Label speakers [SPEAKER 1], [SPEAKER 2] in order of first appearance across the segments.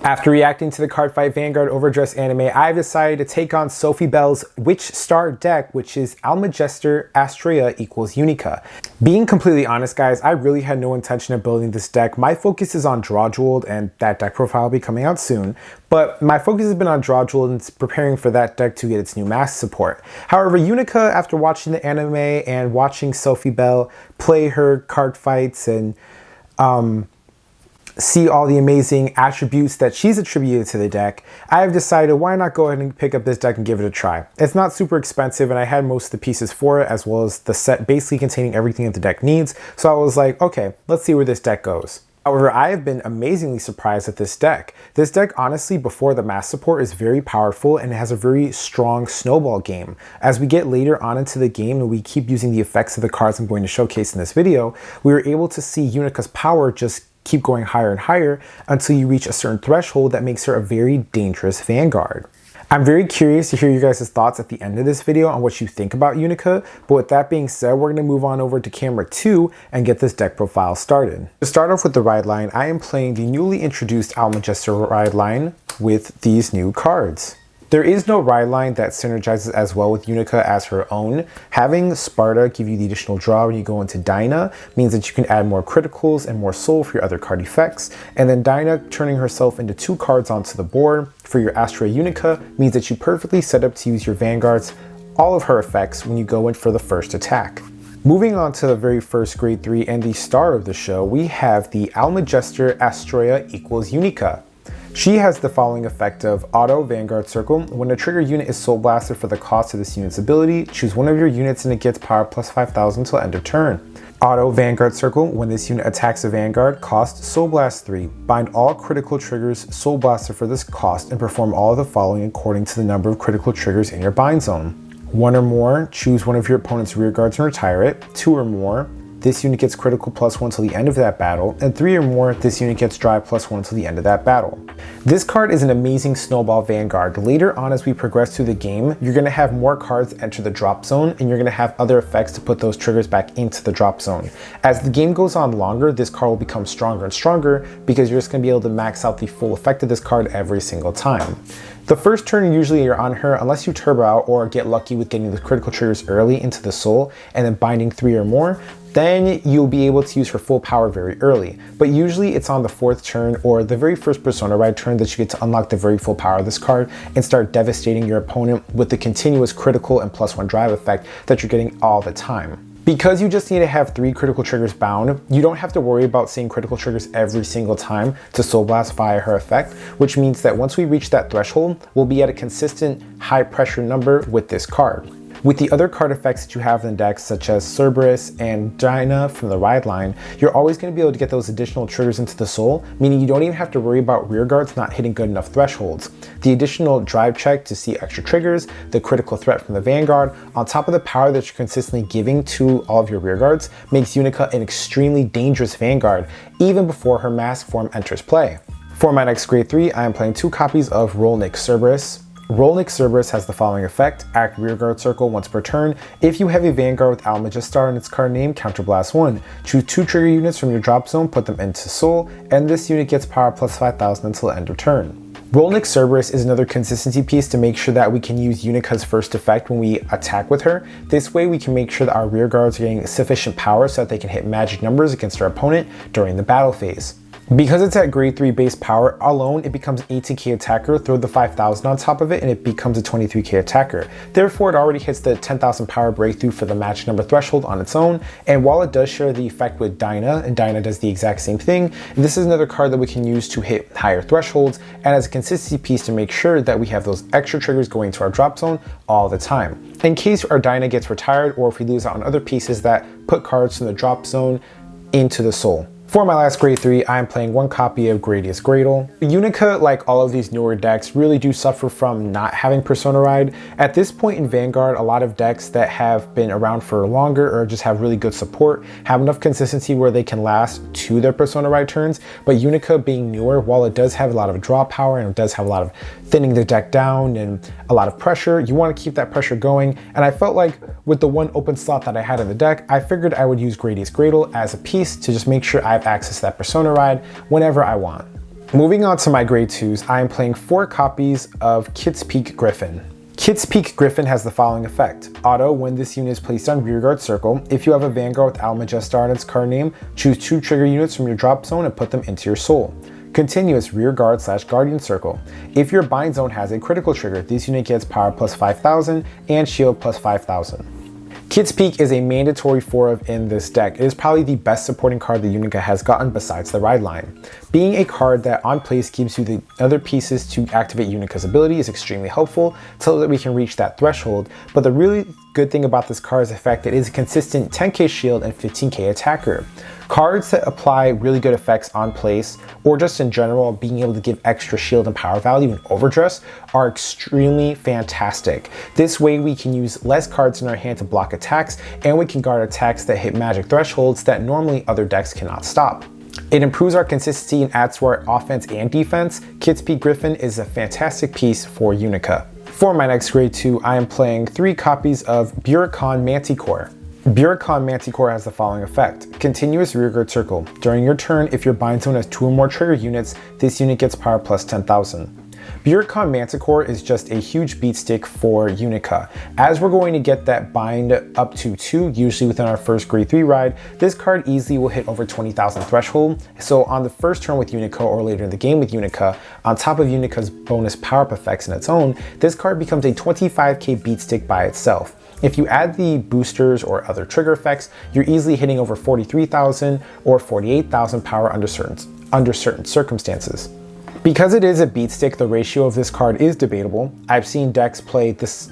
[SPEAKER 1] After reacting to the Cardfight Vanguard Overdress anime, I've decided to take on Sophie Bell's Witch Star deck, which is Almajestar Astorea Unica. Being completely honest, guys, I really had no intention of building this deck. My focus is on Draw Jeweled, and that deck profile will be coming out soon. But my focus has been on Draw Jeweled and preparing for that deck to get its new mask support. However, Unica, after watching the anime and watching Sophie Bell play her card fights and see all the amazing attributes that she's attributed to the deck, I've decided why not go ahead and pick up this deck and give it a try. It's not super expensive and I had most of the pieces for it, as well as the set basically containing everything that the deck needs. So I was like, okay, let's see where this deck goes. However, I have been amazingly surprised at this deck. This deck, honestly, before the mask support, is very powerful and it has a very strong snowball game. As we get later on into the game and we keep using the effects of the cards I'm going to showcase in this video, we were able to see Unica's power just keep going higher and higher until you reach a certain threshold that makes her a very dangerous Vanguard. I'm very curious to hear you guys' thoughts at the end of this video on what you think about Unica, but with that being said, we're going to move on over to camera 2 and get this deck profile started. To start off with the ride line, I am playing the newly introduced Almajestar ride line with these new cards. There is no ride line that synergizes as well with Unica as her own. Having Sparta give you the additional draw when you go into Dinah means that you can add more criticals and more soul for your other card effects. And then Dinah turning herself into 2 cards onto the board for your Astroea Unica means that you perfectly set up to use your Vanguards, all of her effects, when you go in for the first attack. Moving on to the very first grade 3 and the star of the show, we have the Almajestar Astorea Unica. She has the following effect of Auto Vanguard Circle. When a trigger unit is Soul Blasted for the cost of this unit's ability, choose one of your units and it gets power plus 5,000 until end of turn. Auto Vanguard Circle. When this unit attacks a Vanguard, cost Soul Blast 3. Bind all critical triggers Soul Blaster for this cost and perform all of the following according to the number of critical triggers in your bind zone. 1 or more, choose one of your opponent's rear guards and retire it. 2 or more, this unit gets critical +1 till the end of that battle, and 3 or more, this unit gets drive +1 till the end of that battle. This card is an amazing snowball Vanguard. Later on as we progress through the game, you're going to have more cards enter the drop zone, and you're going to have other effects to put those triggers back into the drop zone. As the game goes on longer, this card will become stronger and stronger because you're just going to be able to max out the full effect of this card every single time. The first turn usually you're on her, unless you turbo out or get lucky with getting the critical triggers early into the soul and then binding 3 or more, then you'll be able to use her full power very early. But usually it's on the 4th turn or the very first Persona Ride turn that you get to unlock the very full power of this card and start devastating your opponent with the continuous critical and +1 drive effect that you're getting all the time. Because you just need to have 3 critical triggers bound, you don't have to worry about seeing critical triggers every single time to Soul Blast via her effect, which means that once we reach that threshold, we'll be at a consistent high pressure number with this card. With the other card effects that you have in the deck, such as Cerberus and Dinah from the ride line, you're always going to be able to get those additional triggers into the soul, meaning you don't even have to worry about rear guards not hitting good enough thresholds. The additional drive check to see extra triggers, the critical threat from the Vanguard, on top of the power that you're consistently giving to all of your rear guards, makes Unica an extremely dangerous Vanguard, even before her mask form enters play. For my next grade 3, I am playing 2 copies of Rolnik Cerberus. Rolnik Cerberus has the following effect: act rearguard circle once per turn. If you have a Vanguard with Almejastar in its card name, counterblast 1. Choose 2 trigger units from your drop zone, put them into soul, and this unit gets power plus 5,000 until end of turn. Rolnik Cerberus is another consistency piece to make sure that we can use Unica's first effect when we attack with her. This way we can make sure that our rear guards are getting sufficient power so that they can hit magic numbers against our opponent during the battle phase. Because it's at grade 3 base power alone, it becomes 18k attacker, throw the 5,000 on top of it and it becomes a 23k attacker. Therefore, it already hits the 10,000 power breakthrough for the magic number threshold on its own, and while it does share the effect with Dinah, and Dinah does the exact same thing, this is another card that we can use to hit higher thresholds and as a consistency piece to make sure that we have those extra triggers going to our drop zone all the time, in case our Dinah gets retired or if we lose out on other pieces that put cards from the drop zone into the soul. For my last grade 3, I am playing 1 copy of Gradius Gradle. Unica, like all of these newer decks, really do suffer from not having Persona Ride. At this point in Vanguard, a lot of decks that have been around for longer or just have really good support have enough consistency where they can last to their Persona Ride turns, but Unica being newer, while it does have a lot of draw power and it does have a lot of thinning the deck down and a lot of pressure, you want to keep that pressure going, and I felt like with the 1 open slot that I had in the deck, I figured I would use Gradius Gradle as a piece to just make sure I have access to that Persona Ride whenever I want. Moving on to my grade 2s, I am playing 4 copies of Kit's Peak Griffin. Kit's Peak Griffin has the following effect. Auto, when this unit is placed on rearguard circle, if you have a Vanguard with Almajestar in its card name, choose 2 trigger units from your drop zone and put them into your soul. Continuous rearguard / guardian circle. If your bind zone has a critical trigger, this unit gets power plus 5,000 and shield plus 5,000. Kit's Peak is a mandatory 4-of in this deck. It is probably the best supporting card the Unica has gotten besides the ride line. Being a card that on place gives you the other pieces to activate Unica's ability is extremely helpful so that we can reach that threshold, but the really good thing about this card is the fact that it is a consistent 10k shield and 15k attacker. Cards that apply really good effects on place, or just in general being able to give extra shield and power value in overdress, are extremely fantastic. This way we can use less cards in our hand to block attacks, and we can guard attacks that hit magic thresholds that normally other decks cannot stop. It improves our consistency and adds to our offense and defense. Kit's Peak Griffin is a fantastic piece for Unica. For my next grade 2, I am playing 3 copies of Buricon Manticore. Buricon Manticore has the following effect. Continuous rearguard circle. During your turn, if your bind zone has 2 or more trigger units, this unit gets power plus 10,000. Buricon Manticore is just a huge beat stick for Unica. As we're going to get that bind up to 2, usually within our first grade 3 ride, this card easily will hit over 20,000 threshold. So on the first turn with Unica or later in the game with Unica, on top of Unica's bonus power-up effects in its own, this card becomes a 25k beat stick by itself. If you add the boosters or other trigger effects, you're easily hitting over 43,000 or 48,000 power under certain circumstances. Because it is a beat stick, the ratio of this card is debatable. I've seen decks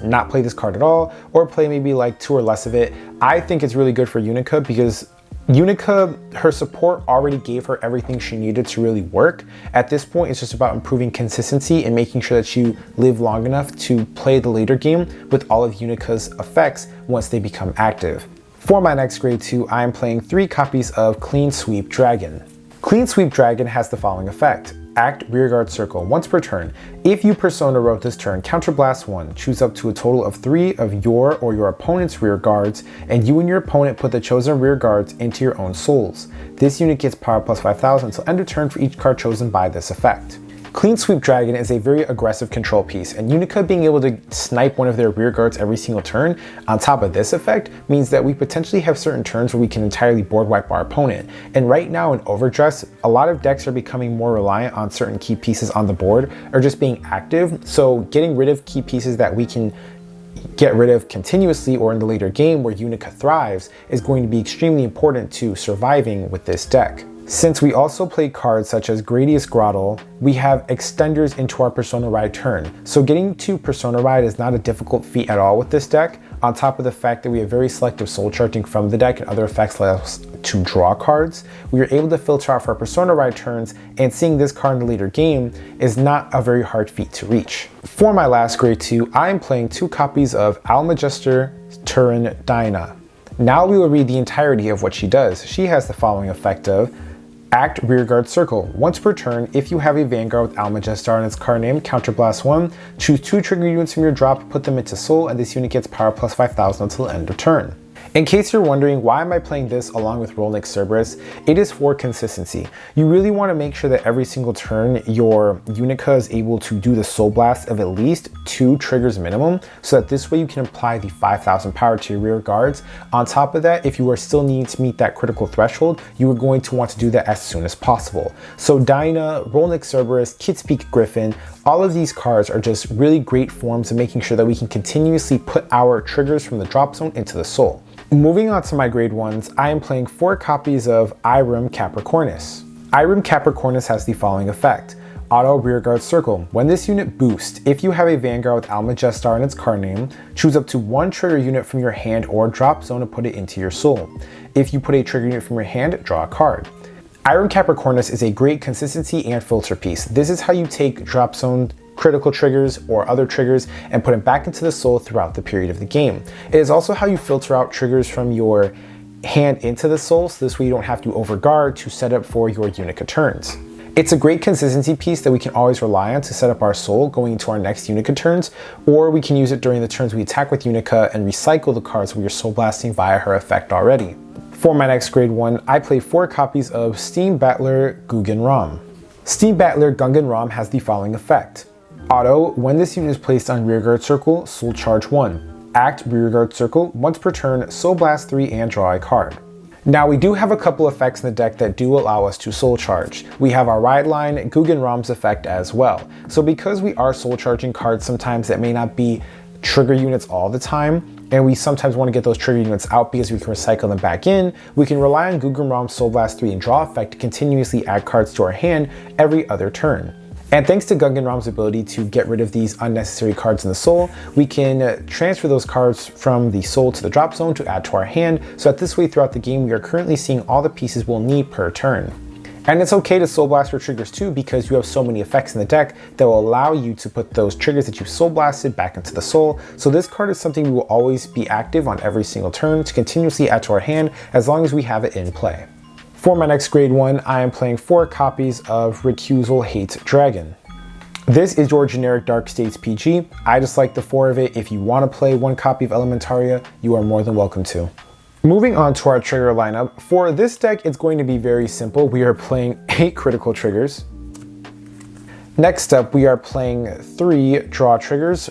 [SPEAKER 1] not play this card at all, or play maybe like 2 or less of it. I think it's really good for Unica because Unica, her support already gave her everything she needed to really work. At this point, it's just about improving consistency and making sure that you live long enough to play the later game with all of Unica's effects once they become active. For my next grade 2, I am playing 3 copies of Clean Sweep Dragon. Clean Sweep Dragon has the following effect. Act rearguard circle once per turn. If you persona wrote this turn, counterblast 1. Choose up to a total of 3 of your or your opponent's rear guards, and you and your opponent put the chosen rear guards into your own souls. This unit gets power plus 5,000 until end of turn for each card chosen by this effect. Clean Sweep Dragon is a very aggressive control piece, and Unica being able to snipe one of their rear guards every single turn on top of this effect means that we potentially have certain turns where we can entirely board wipe our opponent. And right now in Overdress, a lot of decks are becoming more reliant on certain key pieces on the board or just being active, so getting rid of key pieces that we can get rid of continuously or in the later game where Unica thrives is going to be extremely important to surviving with this deck. Since we also play cards such as Gradius Grottle, we have extenders into our Persona Ride turn. So getting to Persona Ride is not a difficult feat at all with this deck, on top of the fact that we have very selective soul charging from the deck and other effects allow us to draw cards. We are able to filter out for our Persona Ride turns, and seeing this card in the later game is not a very hard feat to reach. For my last grade 2, I am playing 2 copies of Almajestar Astorea Unica. Now we will read the entirety of what she does. She has the following effect of Act rearguard circle. Once per turn, if you have a Vanguard with Almajestar in its card name, counterblast 1, choose 2 trigger units from your drop, put them into soul, and this unit gets power plus 5,000 until end of turn. In case you're wondering why am I playing this along with Rolnik Cerberus, it is for consistency. You really want to make sure that every single turn your Unica is able to do the Soul Blast of at least 2 triggers minimum, so that this way you can apply the 5,000 power to your rear guards. On top of that, if you are still needing to meet that critical threshold, you are going to want to do that as soon as possible. So Dinah, Rolnik Cerberus, Kit's Peak Griffin, all of these cards are just really great forms of making sure that we can continuously put our triggers from the drop zone into the soul. Moving on to my grade 1s, I am playing 4 copies of Irem Capricornus. Irem Capricornus has the following effect. Auto rearguard circle. When this unit boosts, if you have a Vanguard with Almajestar in its card name, choose up to 1 trigger unit from your hand or drop zone and put it into your soul. If you put a trigger unit from your hand, draw a card. Irem Capricornus is a great consistency and filter piece. This is how you take drop zone critical triggers or other triggers and put them back into the soul throughout the period of the game. It is also how you filter out triggers from your hand into the soul, so this way you don't have to overguard to set up for your Unica turns. It's a great consistency piece that we can always rely on to set up our soul going into our next Unica turns, or we can use it during the turns we attack with Unica and recycle the cards we are soul blasting via her effect already. For my next grade 1, I play 4 copies of Steam Battler Guggen Rom. Steam Battler Gungan Rom has the following effect. Auto, when this unit is placed on rearguard circle, Soul Charge 1. Act rearguard circle, once per turn, Soul Blast 3 and draw a card. Now we do have a couple effects in the deck that do allow us to Soul Charge. We have our Ride Line, Gungan Rom's effect as well. So because we are Soul Charging cards sometimes that may not be trigger units all the time, and we sometimes want to get those trigger units out because we can recycle them back in, we can rely on Gungan Rom's Soul Blast 3 and draw effect to continuously add cards to our hand every other turn. And thanks to Gungan Rom's ability to get rid of these unnecessary cards in the soul, we can transfer those cards from the soul to the drop zone to add to our hand, so that this way throughout the game we are currently seeing all the pieces we'll need per turn. And it's okay to Soul Blast for triggers too, because you have so many effects in the deck that will allow you to put those triggers that you Soul Blasted back into the soul. So this card is something we will always be active on every single turn to continuously add to our hand as long as we have it in play. For my next grade 1, I am playing 4 copies of Recusal Hate Dragon. This is your generic Dark States PG. I just like the 4 of it. If you want to play 1 copy of Elementaria, you are more than welcome to. Moving on to our trigger lineup, for this deck it's going to be very simple. We are playing 8 critical triggers. Next up we are playing 3 draw triggers.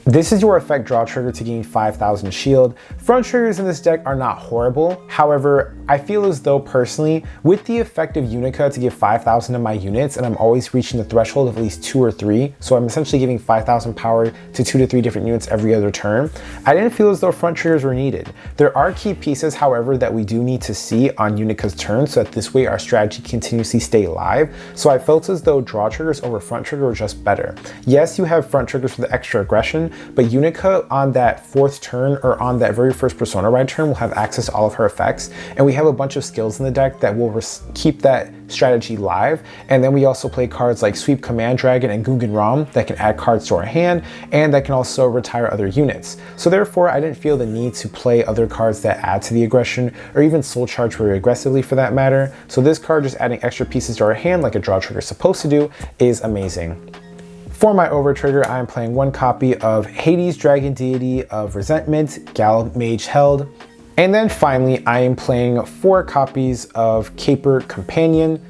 [SPEAKER 1] This is your effect draw trigger to gain 5,000 shield. Front triggers in this deck are not horrible. However, I feel as though personally, with the effect of Unica to give 5,000 to my units, and I'm always reaching the threshold of at least 2 or 3, so I'm essentially giving 5,000 power to 2 to 3 different units every other turn, I didn't feel as though front triggers were needed. There are key pieces, however, that we do need to see on Unica's turn, so that this way our strategy continuously stay live. So I felt as though draw triggers over front trigger were just better. Yes, you have front triggers for the extra aggression, but Unica on that 4th turn or on that very first Persona Ride turn will have access to all of her effects, and we have a bunch of skills in the deck that will keep that strategy live. And then we also play cards like Sweep Command Dragon and Gungan Rom that can add cards to our hand and that can also retire other units. So therefore I didn't feel the need to play other cards that add to the aggression or even Soul Charge very aggressively for that matter. So this card just adding extra pieces to our hand like a draw trigger is supposed to do is amazing. For my over trigger, I am playing 1 copy of Hades Dragon Deity of Resentment, Gal Mage Held. And then finally, I am playing 4 copies of Caper Companion.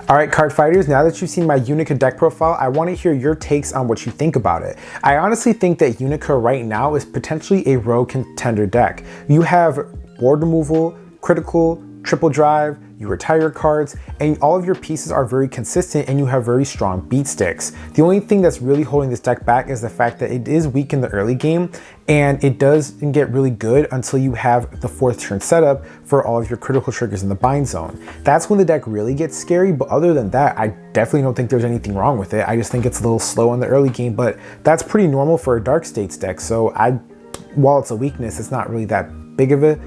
[SPEAKER 1] Alright Cardfighters, now that you've seen my Unica deck profile, I want to hear your takes on what you think about it. I honestly think that Unica right now is potentially a rogue contender deck. You have board removal, critical, triple drive, you retire cards, and all of your pieces are very consistent and you have very strong beat sticks. The only thing that's really holding this deck back is the fact that it is weak in the early game and it doesn't get really good until you have the 4th turn setup for all of your critical triggers in the bind zone. That's when the deck really gets scary, but other than that, I definitely don't think there's anything wrong with it. I just think it's a little slow in the early game, but that's pretty normal for a Dark States deck. So while it's a weakness, it's not really that big of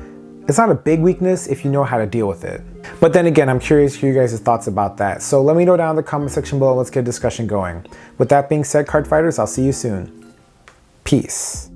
[SPEAKER 1] it's not a big weakness if you know how to deal with it. But then again, I'm curious to hear you guys' thoughts about that. So let me know down in the comment section below. Let's get a discussion going. With that being said, Cardfighters, I'll see you soon. Peace.